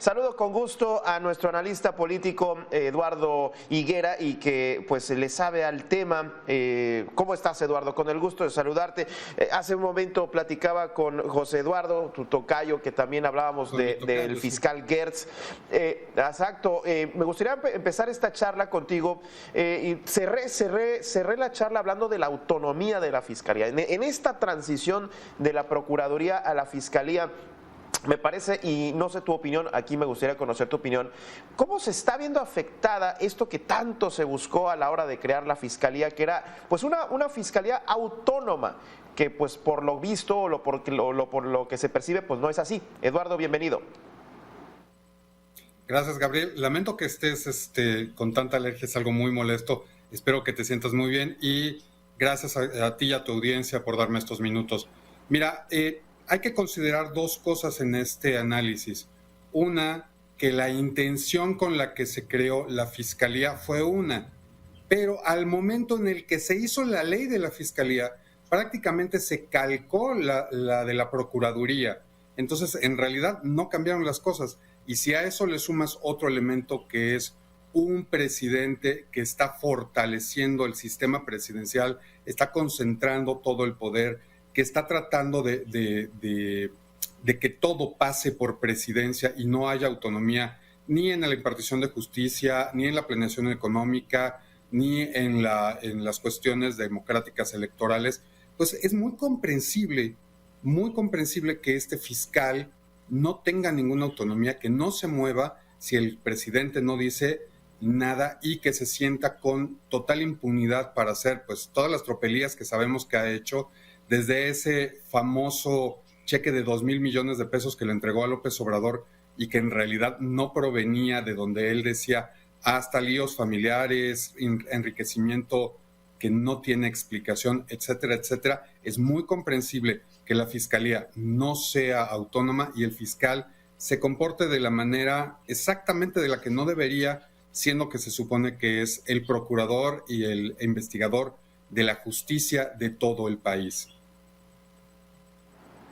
Saludo con gusto a nuestro analista político Eduardo Higuera y que pues le sabe al tema. ¿Cómo estás, Eduardo? Con el gusto de saludarte. Hace un momento platicaba con José Eduardo, tu tocayo, que también hablábamos del fiscal Gertz. Exacto. Me gustaría empezar esta charla contigo y cerré la charla hablando de la autonomía de la Fiscalía. En esta transición de la Procuraduría a la Fiscalía, me parece, y no sé tu opinión, aquí me gustaría conocer tu opinión, ¿cómo se está viendo afectada esto que tanto se buscó a la hora de crear la Fiscalía, que era pues una Fiscalía autónoma, que pues por lo visto o por lo que se percibe pues no es así? Eduardo, bienvenido. Gracias, Gabriel. Lamento que estés con tanta alergia, es algo muy molesto. Espero que te sientas muy bien y gracias a ti y a tu audiencia por darme estos minutos. Mira, hay que considerar dos cosas en este análisis. Una, que la intención con la que se creó la Fiscalía fue una, pero al momento en el que se hizo la ley de la Fiscalía, prácticamente se calcó la de la Procuraduría. Entonces, en realidad, no cambiaron las cosas. Y si a eso le sumas otro elemento que es un presidente que está fortaleciendo el sistema presidencial, está concentrando todo el poder, que está tratando de que todo pase por presidencia y no haya autonomía ni en la impartición de justicia, ni en la planeación económica, ni en las cuestiones democráticas electorales, pues es muy comprensible que este fiscal no tenga ninguna autonomía, que no se mueva si el presidente no dice nada y que se sienta con total impunidad para hacer pues todas las tropelías que sabemos que ha hecho, desde ese famoso cheque de 2,000 millones de pesos que le entregó a López Obrador y que en realidad no provenía de donde él decía, hasta líos familiares, enriquecimiento que no tiene explicación, etcétera, etcétera. Es muy comprensible que la Fiscalía no sea autónoma y el fiscal se comporte de la manera exactamente de la que no debería, siendo que se supone que es el procurador y el investigador de la justicia de todo el país.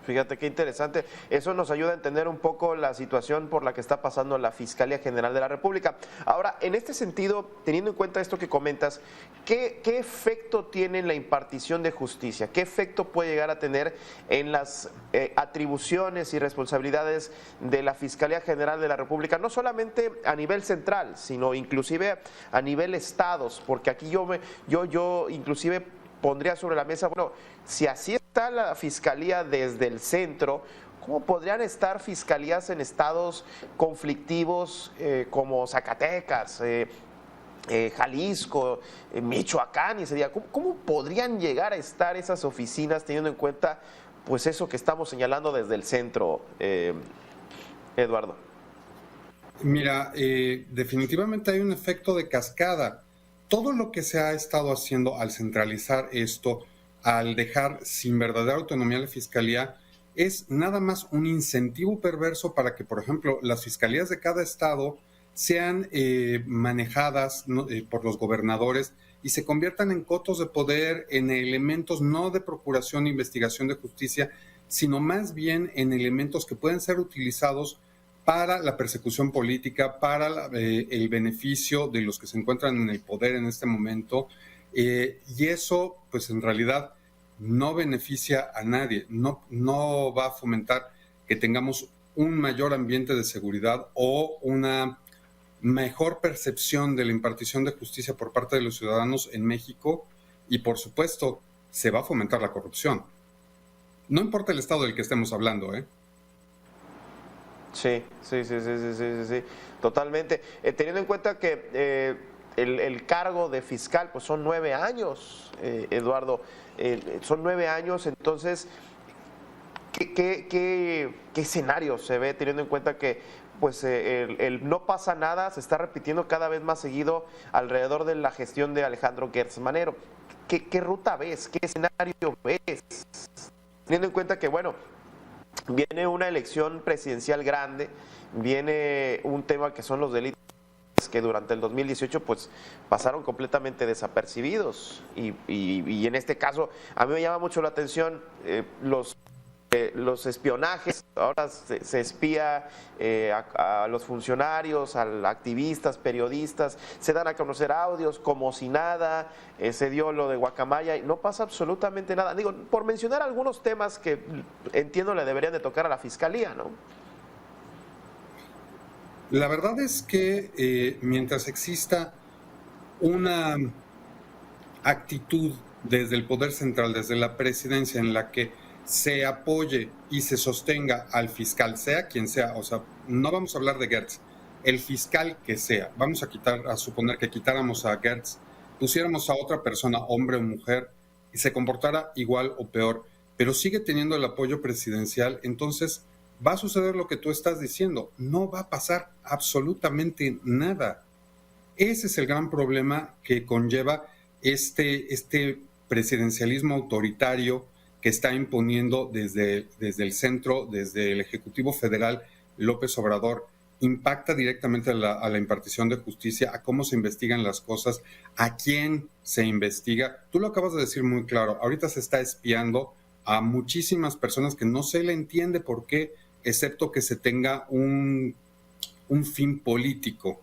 Fíjate qué interesante. Eso nos ayuda a entender un poco la situación por la que está pasando la Fiscalía General de la República. Ahora, en este sentido, teniendo en cuenta esto que comentas, ¿qué efecto tiene en la impartición de justicia? ¿Qué efecto puede llegar a tener en las atribuciones y responsabilidades de la Fiscalía General de la República? No solamente a nivel central, sino inclusive a nivel estados, porque aquí yo inclusive pondría sobre la mesa, bueno, si así está la Fiscalía desde el centro, ¿cómo podrían estar fiscalías en estados conflictivos como Zacatecas, Jalisco, Michoacán? Y sería, ¿cómo podrían llegar a estar esas oficinas teniendo en cuenta pues eso que estamos señalando desde el centro, Eduardo? Mira, definitivamente hay un efecto de cascada. Todo lo que se ha estado haciendo al centralizar esto, al dejar sin verdadera autonomía a la Fiscalía, es nada más un incentivo perverso para que, por ejemplo, las fiscalías de cada estado sean manejadas por los gobernadores y se conviertan en cotos de poder, en elementos no de procuración e investigación de justicia, sino más bien en elementos que pueden ser utilizados para la persecución política, para el beneficio de los que se encuentran en el poder en este momento, y eso pues en realidad no beneficia a nadie, no va a fomentar que tengamos un mayor ambiente de seguridad o una mejor percepción de la impartición de justicia por parte de los ciudadanos en México, y por supuesto se va a fomentar la corrupción. No importa el estado del que estemos hablando, Sí, totalmente. Teniendo en cuenta que el cargo de fiscal pues son 9 años, Eduardo, son 9 años, entonces, ¿qué escenario se ve teniendo en cuenta que pues el no pasa nada se está repitiendo cada vez más seguido alrededor de la gestión de Alejandro Gertz Manero? ¿Qué ruta ves? ¿Qué escenario ves? Teniendo en cuenta que, bueno, viene una elección presidencial grande, viene un tema que son los delitos que durante el 2018 pues pasaron completamente desapercibidos y en este caso a mí me llama mucho la atención los los espionajes, ahora se espía a los funcionarios, a activistas, periodistas, se dan a conocer audios como si nada, se dio lo de Guacamaya y no pasa absolutamente nada. Digo, por mencionar algunos temas que entiendo le deberían de tocar a la Fiscalía, ¿no? La verdad es que mientras exista una actitud desde el Poder Central, desde la presidencia, en la que se apoye y se sostenga al fiscal, sea quien sea, o sea, no vamos a hablar de Gertz, el fiscal que sea, vamos a suponer que quitáramos a Gertz, pusiéramos a otra persona, hombre o mujer, y se comportara igual o peor, pero sigue teniendo el apoyo presidencial, entonces va a suceder lo que tú estás diciendo, no va a pasar absolutamente nada. Ese es el gran problema que conlleva este presidencialismo autoritario que está imponiendo desde el centro, desde el Ejecutivo Federal, López Obrador. Impacta directamente a la impartición de justicia, a cómo se investigan las cosas, a quién se investiga. Tú lo acabas de decir muy claro, ahorita se está espiando a muchísimas personas que no se le entiende por qué, excepto que se tenga un fin político.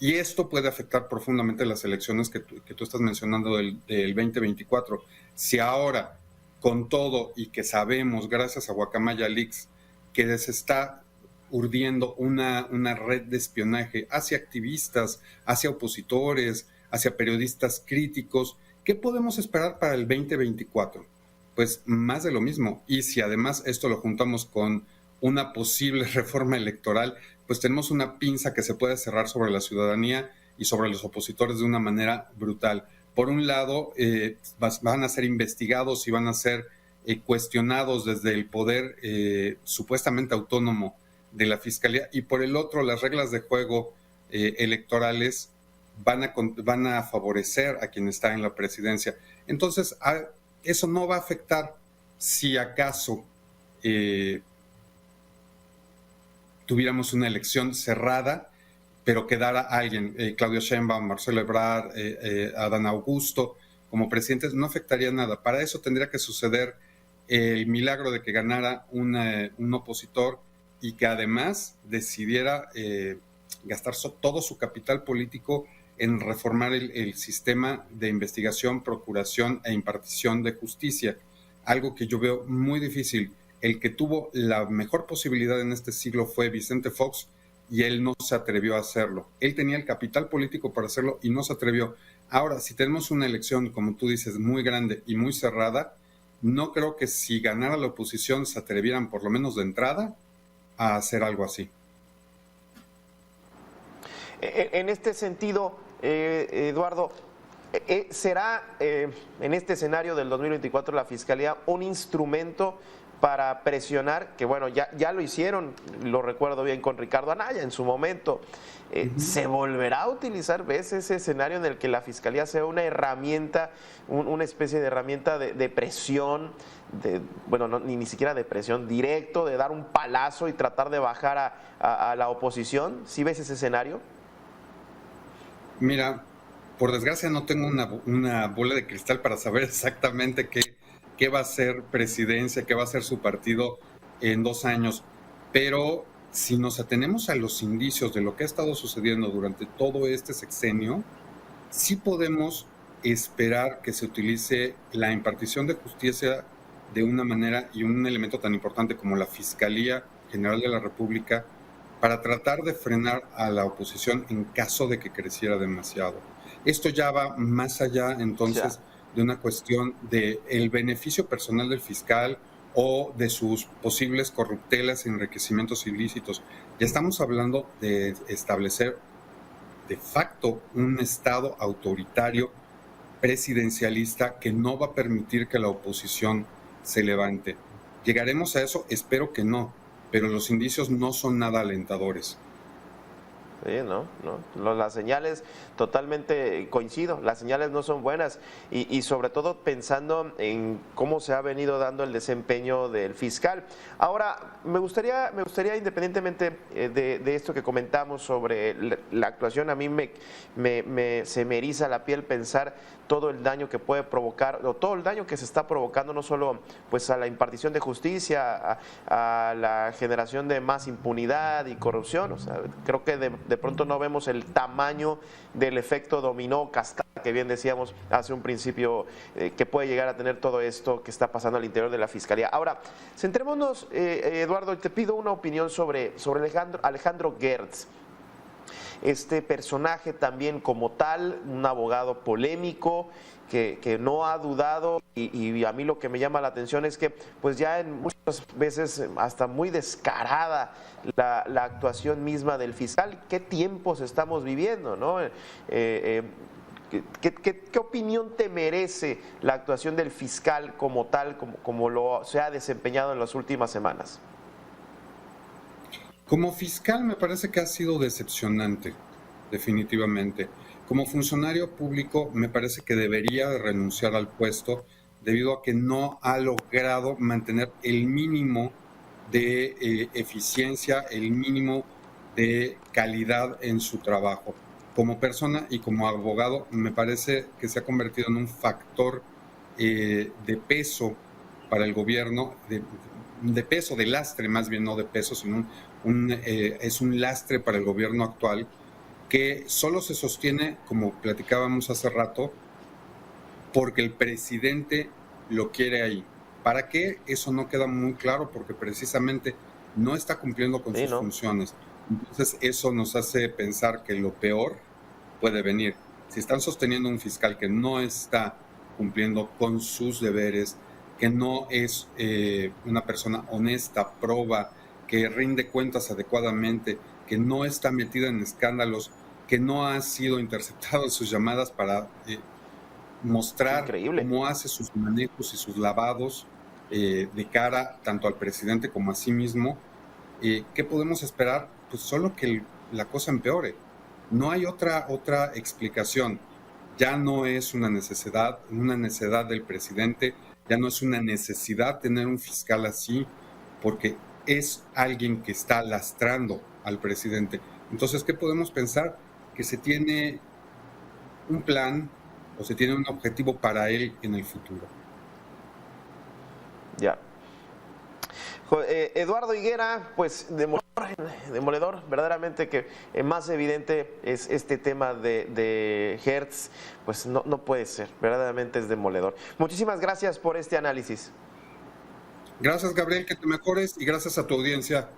Y esto puede afectar profundamente las elecciones que tú estás mencionando del 2024. Si ahora, con todo y que sabemos, gracias a Guacamaya Leaks, que se está urdiendo una red de espionaje hacia activistas, hacia opositores, hacia periodistas críticos, ¿qué podemos esperar para el 2024? Pues más de lo mismo. Y si además esto lo juntamos con una posible reforma electoral, pues tenemos una pinza que se puede cerrar sobre la ciudadanía y sobre los opositores de una manera brutal. Por un lado, van a ser investigados y van a ser cuestionados desde el poder supuestamente autónomo de la Fiscalía, y por el otro, las reglas de juego electorales van a favorecer a quien está en la presidencia. Entonces, eso no va a afectar si acaso tuviéramos una elección cerrada, pero quedara alguien, Claudia Sheinbaum, Marcelo Ebrard, Adán Augusto, como presidentes, no afectaría nada. Para eso tendría que suceder el milagro de que ganara un opositor y que además decidiera gastar todo su capital político en reformar el sistema de investigación, procuración e impartición de justicia, algo que yo veo muy difícil. El que tuvo la mejor posibilidad en este siglo fue Vicente Fox, y él no se atrevió a hacerlo. Él tenía el capital político para hacerlo y no se atrevió. Ahora, si tenemos una elección, como tú dices, muy grande y muy cerrada, no creo que si ganara la oposición se atrevieran, por lo menos de entrada, a hacer algo así. En este sentido, Eduardo, ¿será en este escenario del 2024 la Fiscalía un instrumento para presionar, que bueno, ya lo hicieron, lo recuerdo bien con Ricardo Anaya en su momento? ¿Se volverá a utilizar, ves, ese escenario en el que la Fiscalía sea una herramienta, una especie de herramienta de presión, bueno, no, ni siquiera de presión, directo, de dar un palazo y tratar de bajar a la oposición? ¿Sí ves ese escenario? Mira, por desgracia no tengo una bola de cristal para saber exactamente qué va a ser presidencia, qué va a ser su partido en 2 años, pero si nos atenemos a los indicios de lo que ha estado sucediendo durante todo este sexenio, sí podemos esperar que se utilice la impartición de justicia de una manera y un elemento tan importante como la Fiscalía General de la República para tratar de frenar a la oposición en caso de que creciera demasiado. Esto ya va más allá entonces de una cuestión del beneficio personal del fiscal o de sus posibles corruptelas y enriquecimientos ilícitos. Ya estamos hablando de establecer de facto un Estado autoritario, presidencialista, que no va a permitir que la oposición se levante. ¿Llegaremos a eso? Espero que no, pero los indicios no son nada alentadores. Sí, las señales, totalmente coincido, las señales no son buenas y sobre todo pensando en cómo se ha venido dando el desempeño del fiscal. Ahora, me gustaría independientemente de esto que comentamos sobre la actuación, a mí se me eriza la piel pensar todo el daño que puede provocar, o todo el daño que se está provocando, no solo pues a la impartición de justicia, a la generación de más impunidad y corrupción. O sea, creo que de pronto no vemos el tamaño del efecto dominó cascada que bien decíamos hace un principio, que puede llegar a tener todo esto que está pasando al interior de la Fiscalía. Ahora, centrémonos, Eduardo, y te pido una opinión sobre Alejandro Gertz. Este personaje también como tal, un abogado polémico que no ha dudado y a mí lo que me llama la atención es que pues ya en muchas veces hasta muy descarada la actuación misma del fiscal. ¿Qué tiempos estamos viviendo, no? ¿Qué opinión te merece la actuación del fiscal como tal, como se ha desempeñado en las últimas semanas? Como fiscal me parece que ha sido decepcionante, definitivamente. Como funcionario público me parece que debería renunciar al puesto debido a que no ha logrado mantener el mínimo de eficiencia, el mínimo de calidad en su trabajo. Como persona y como abogado me parece que se ha convertido en un factor de peso para el gobierno, de peso, de lastre más bien, no de peso, sino es un lastre para el gobierno actual que solo se sostiene, como platicábamos hace rato, porque el presidente lo quiere ahí. ¿Para qué? Eso no queda muy claro porque precisamente no está cumpliendo con sus funciones. Entonces eso nos hace pensar que lo peor puede venir. Si están sosteniendo un fiscal que no está cumpliendo con sus deberes, que no es una persona honesta, proba, que rinde cuentas adecuadamente, que no está metida en escándalos, que no ha sido interceptado en sus llamadas para mostrar cómo hace sus manejos y sus lavados de cara tanto al presidente como a sí mismo. ¿Qué podemos esperar? Pues solo que la cosa empeore. No hay otra explicación. Ya no es una necesidad del presidente, ya no es una necesidad tener un fiscal así, porque es alguien que está lastrando al presidente. Entonces, ¿qué podemos pensar? Que se tiene un plan o se tiene un objetivo para él en el futuro. Ya. Eduardo Higuera, pues demoledor, verdaderamente que más evidente es este tema de Gertz, pues no puede ser, verdaderamente es demoledor. Muchísimas gracias por este análisis. Gracias, Gabriel, que te mejores y gracias a tu audiencia.